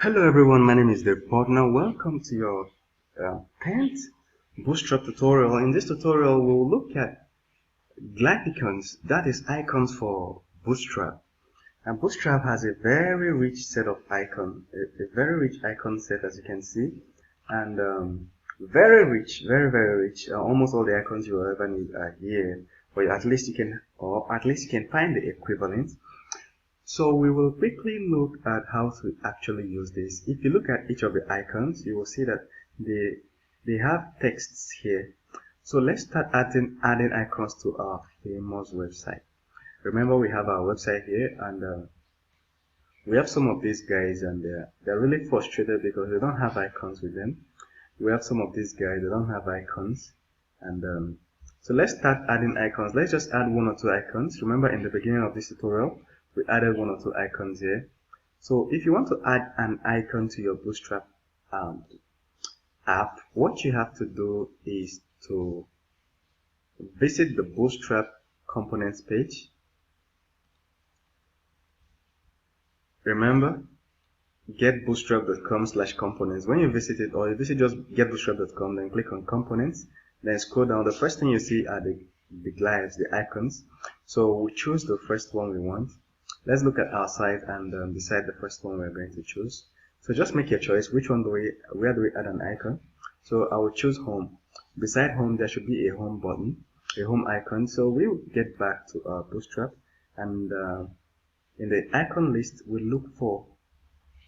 Hello everyone, my name is Dave Partner. Welcome to your 10th Bootstrap tutorial. In this tutorial, we'll look at Glyphicons, that is icons for Bootstrap. And Bootstrap has a very rich set of icons, a very rich icon set as you can see. And very rich, very rich. Almost all the icons you will ever need are here. But at least you can find the equivalent. So we will quickly look at how to actually use this. If you look at each of the icons, you will see that they have texts here. So let's start adding icons to our famous website. Remember, we have our website here, and we have some of these guys, and they're really frustrated because they don't have icons with them. We have some of these guys, they don't have icons, and so let's start adding icons. Let's just add one or two icons. Remember, in the beginning of this tutorial, we added one or two icons here. So if you want to add an icon to your Bootstrap app, what you have to do is to visit the Bootstrap components page. Remember, getbootstrap.com/components. When you visit it, or you visit just getbootstrap.com, then click on components, then scroll down. The first thing you see are the glyphs, the icons. So we choose the first one we want. Let's look at our site and decide the first one we're going to choose. So just make your choice. Where do we add an icon? So I will choose home. Beside home, there should be a home button, a home icon. So we will get back to our Bootstrap, and in the icon list, we look for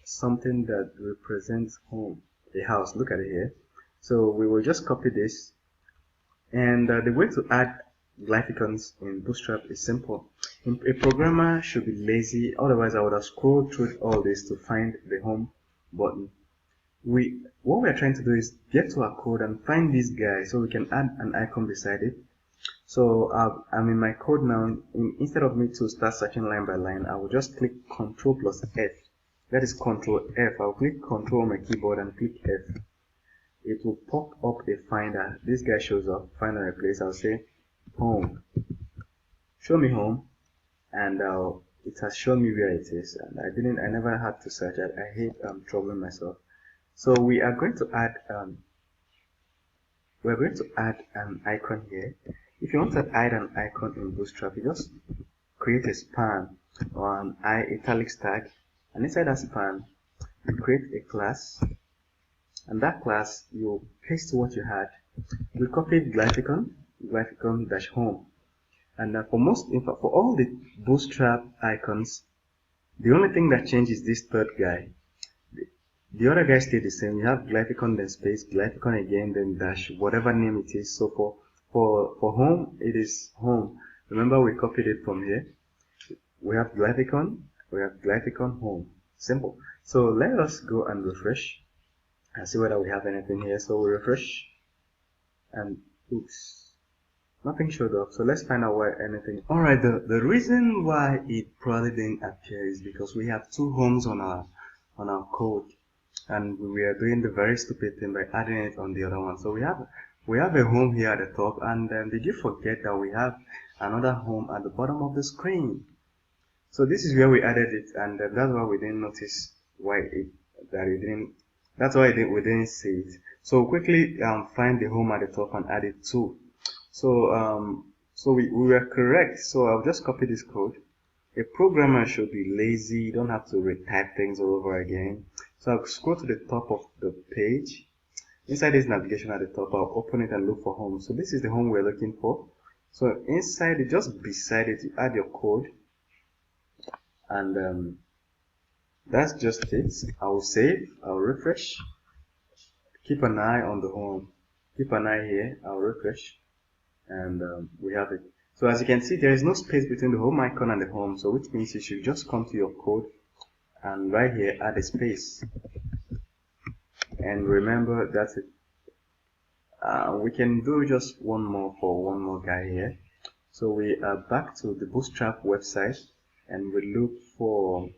something that represents home, a house. Look at it here. So we will just copy this, and the way to add Glyphicons in Bootstrap is simple. A programmer should be lazy, otherwise I would have scrolled through all this to find the home button. What we are trying to do is get to our code and find this guy so we can add an icon beside it. So I'm in my code now. Instead of me to start searching line by line, I will just click Ctrl plus F. That is Ctrl F. I'll click Ctrl on my keyboard and click F. It will pop up a finder. This guy shows up, find a place. I'll say home. Show me home, and it has shown me where it is. And I never had to search it. I hate troubling myself. So we are going to add an icon here. If you want to add an icon in Bootstrap, you just create a span or an italics tag, and inside that span you create a class, and that class you paste what you had. We copied Glyphicon-home, and for all the Bootstrap icons, the only thing that changes is this third guy. The other guys stay the same. You have Glyphicon, then space, Glyphicon again, then dash, whatever name it is. So for home, it is home. Remember, we copied it from here. We have Glyphicon home. Simple. So let us go and refresh and see whether we have anything here. So we refresh, and oops, nothing showed up. So let's find out why anything. Alright, the reason why it probably didn't appear is because we have two homes on our code, and we are doing the very stupid thing by adding it on the other one. So we have a home here at the top, and did you forget that we have another home at the bottom of the screen? So this is where we added it, and that's why we didn't notice we didn't see it. So quickly find the home at the top and add it too. So we were correct. So I'll just copy this code. A programmer should be lazy. You don't have to retype things all over again. So I'll scroll to the top of the page. Inside this navigation at the top, I'll open it and look for home. So this is the home we're looking for. So inside it, just beside it, you add your code, and that's just it. I will save. I'll refresh. Keep an eye on the home. Keep an eye here. I'll refresh, and we have it. So as you can see, there is no space between the home icon and the home, so which means you should just come to your code and right here add a space. And remember, that's it. We can do just one more guy here. So we are back to the Bootstrap website, and we look for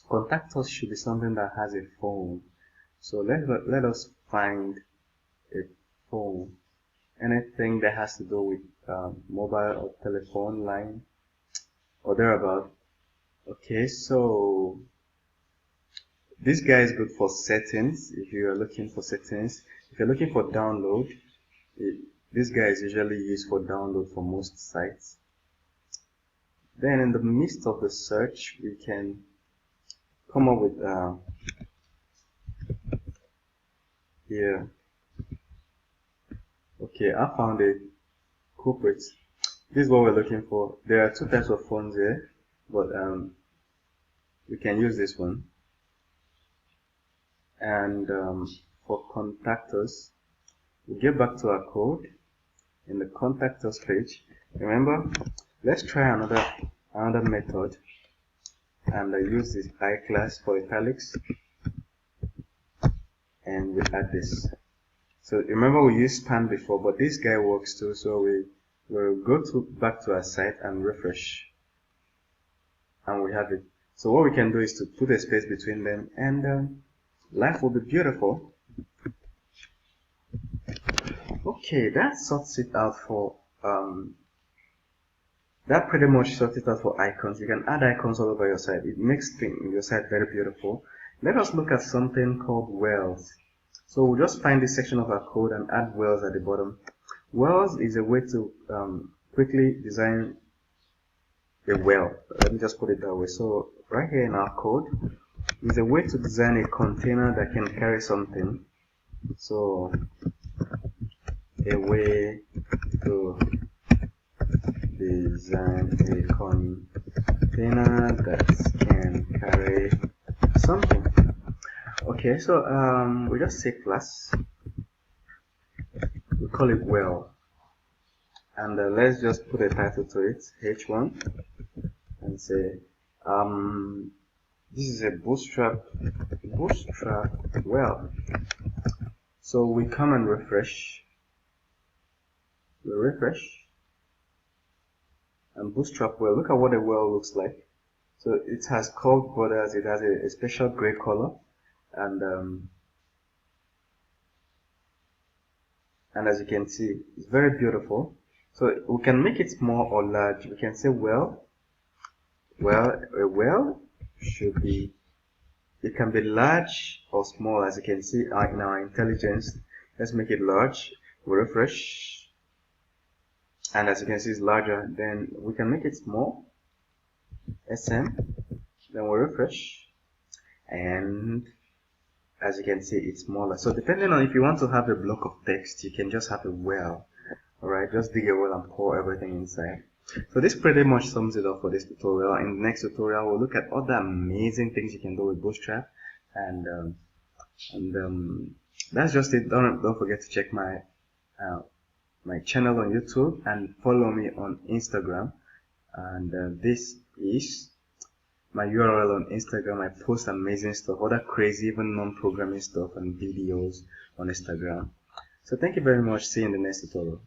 contact us should be something that has a phone. So let us find a phone. Anything that has to do with mobile or telephone line or thereabout. Okay, so This guy is good for settings. If you are looking for settings, if you're looking for download, this guy is usually used for download for most sites. Then in the midst of the search, we can come up with here. Okay, I found a culprit. This is what we're looking for. There are two types of phones here, but we can use this one. And for contact us, we get back to our code in the contact us page. Remember, let's try another method, and I use this I class for italics, and we add this. So remember we used span before, but this guy works too. So we will go back to our site and refresh, and we have it. So what we can do is to put a space between them, and life will be beautiful. Okay, that sorts it out for that pretty much sorts it out for icons. You can add icons all over your site. It makes your site very beautiful. Let us look at something called wells. So we'll just find this section of our code and add wells at the bottom. Wells is a way to quickly design a well. Let me just put it that way. So right here in our code is a way to design a container that can carry something. So a way to design a container that can carry something. Okay, so we just say class, we call it well, and let's just put a title to it, h1, and say this is a bootstrap well. So we come and refresh, and bootstrap well. Look at what a well looks like. So it has curved borders, it has a special gray color, and as you can see, it's very beautiful. So we can make it small or large. We can say a well should be, it can be large or small, as you can see in our intelligence. Let's make it large. We refresh, and as you can see, it's larger. Then we can make it small, SM, then we refresh, and as you can see, it's smaller. So depending on if you want to have a block of text, you can just have a well. Alright, just dig a well and pour everything inside. So this pretty much sums it up for this tutorial. In the next tutorial, we'll look at other amazing things you can do with Bootstrap, and that's just it. Don't forget to check my my channel on YouTube and follow me on Instagram. And this is my URL on Instagram. I post amazing stuff, other crazy, even non-programming stuff and videos on Instagram. So thank you very much. See you in the next tutorial.